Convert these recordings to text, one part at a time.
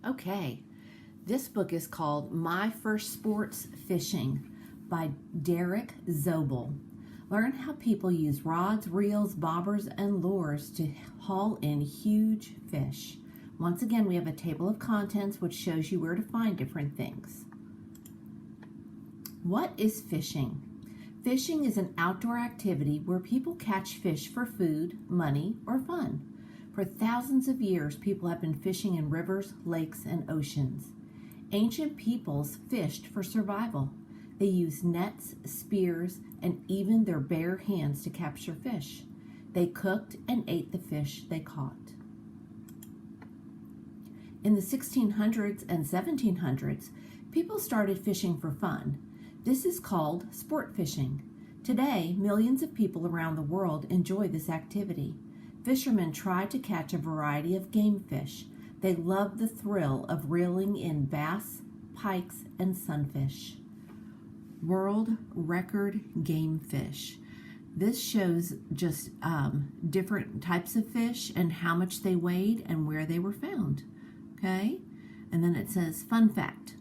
Okay, this book is called My First Sports Fishing by Derek Zobel. Learn how people use rods, reels, bobbers, and lures to haul in huge fish. Once again, we have a table of contents which shows you where to find different things. What is fishing? Fishing is an outdoor activity where people catch fish for food, money, or fun. For thousands of years, people have been fishing in rivers, lakes, and oceans. Ancient peoples fished for survival. They used nets, spears, and even their bare hands to capture fish. They cooked and ate the fish they caught. In the 1600s and 1700s, people started fishing for fun. This is called sport fishing. Today, millions of people around the world enjoy this activity. Fishermen try to catch a variety of game fish. They love the thrill of reeling in bass, pikes, and sunfish. World record game fish. This shows just different types of fish and how much they weighed and where they were found. Okay? And then it says, fun fact.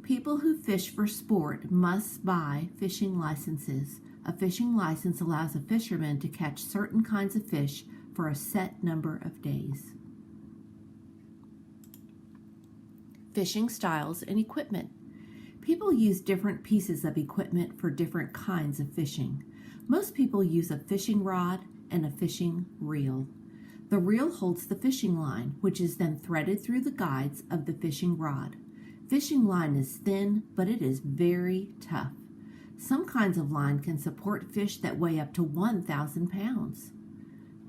People who fish for sport must buy fishing licenses. A fishing license allows a fisherman to catch certain kinds of fish for a set number of days. Fishing styles and equipment. People use different pieces of equipment for different kinds of fishing. Most people use a fishing rod and a fishing reel. The reel holds the fishing line, which is then threaded through the guides of the fishing rod. Fishing line is thin, but it is very tough. Some kinds of line can support fish that weigh up to 1,000 pounds.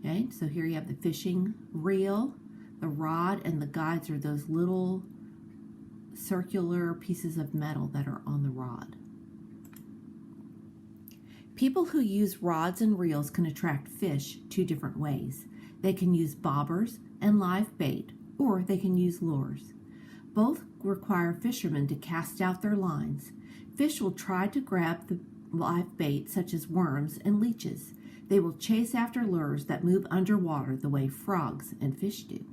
Okay, so here you have the fishing reel, the rod, and the guides are those little circular pieces of metal that are on the rod. People who use rods and reels can attract fish two different ways. They can use bobbers and live bait, or they can use lures. Both require fishermen to cast out their lines. Fish will try to grab the live bait, such as worms and leeches. They will chase after lures that move underwater the way frogs and fish do.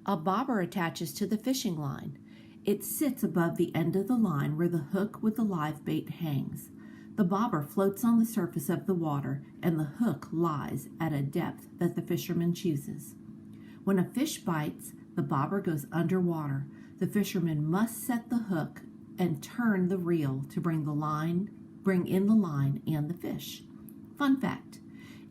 A bobber attaches to the fishing line. It sits above the end of the line where the hook with the live bait hangs. The bobber floats on the surface of the water, and the hook lies at a depth that the fisherman chooses. When a fish bites, the bobber goes underwater. The fisherman must set the hook and turn the reel to bring in the line and the fish. Fun fact,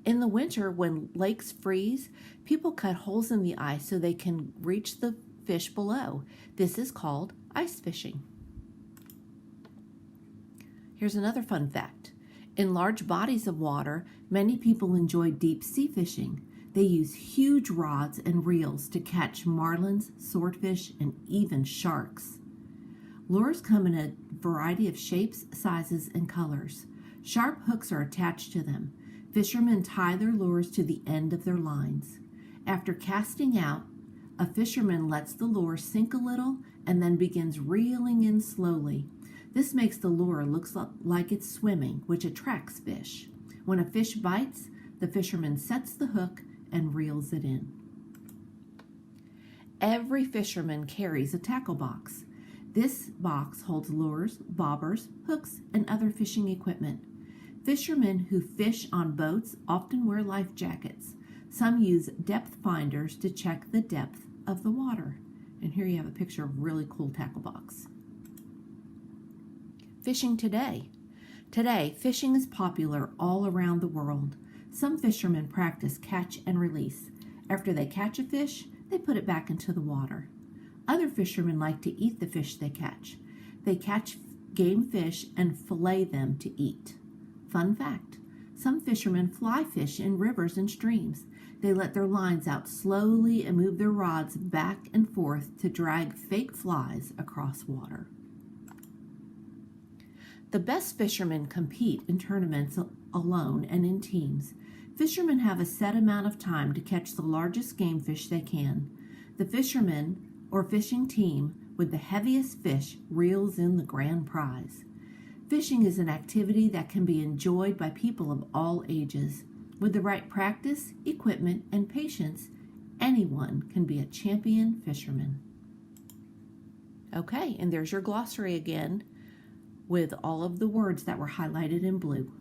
in the winter when lakes freeze, people cut holes in the ice so they can reach the fish below. This is called ice fishing. Here's another fun fact. In large bodies of water, many people enjoy deep sea fishing. They use huge rods and reels to catch marlins, swordfish, and even sharks. Lures come in a variety of shapes, sizes, and colors. Sharp hooks are attached to them. Fishermen tie their lures to the end of their lines. After casting out, a fisherman lets the lure sink a little and then begins reeling in slowly. This makes the lure look like it's swimming, which attracts fish. When a fish bites, the fisherman sets the hook and reels it in. Every fisherman carries a tackle box. This box holds lures, bobbers, hooks, and other fishing equipment. Fishermen who fish on boats often wear life jackets. Some use depth finders to check the depth of the water. And here you have a picture of a really cool tackle box. Fishing today. Today, fishing is popular all around the world. Some fishermen practice catch and release. After they catch a fish, they put it back into the water. Other fishermen like to eat the fish they catch. They catch game fish and fillet them to eat. Fun fact, some fishermen fly fish in rivers and streams. They let their lines out slowly and move their rods back and forth to drag fake flies across water. The best fishermen compete in tournaments alone and in teams. Fishermen have a set amount of time to catch the largest game fish they can. The fisherman or fishing team with the heaviest fish reels in the grand prize. Fishing is an activity that can be enjoyed by people of all ages. With the right practice, equipment, and patience, Anyone can be a champion fisherman. Okay, and there's your glossary again with all of the words that were highlighted in blue.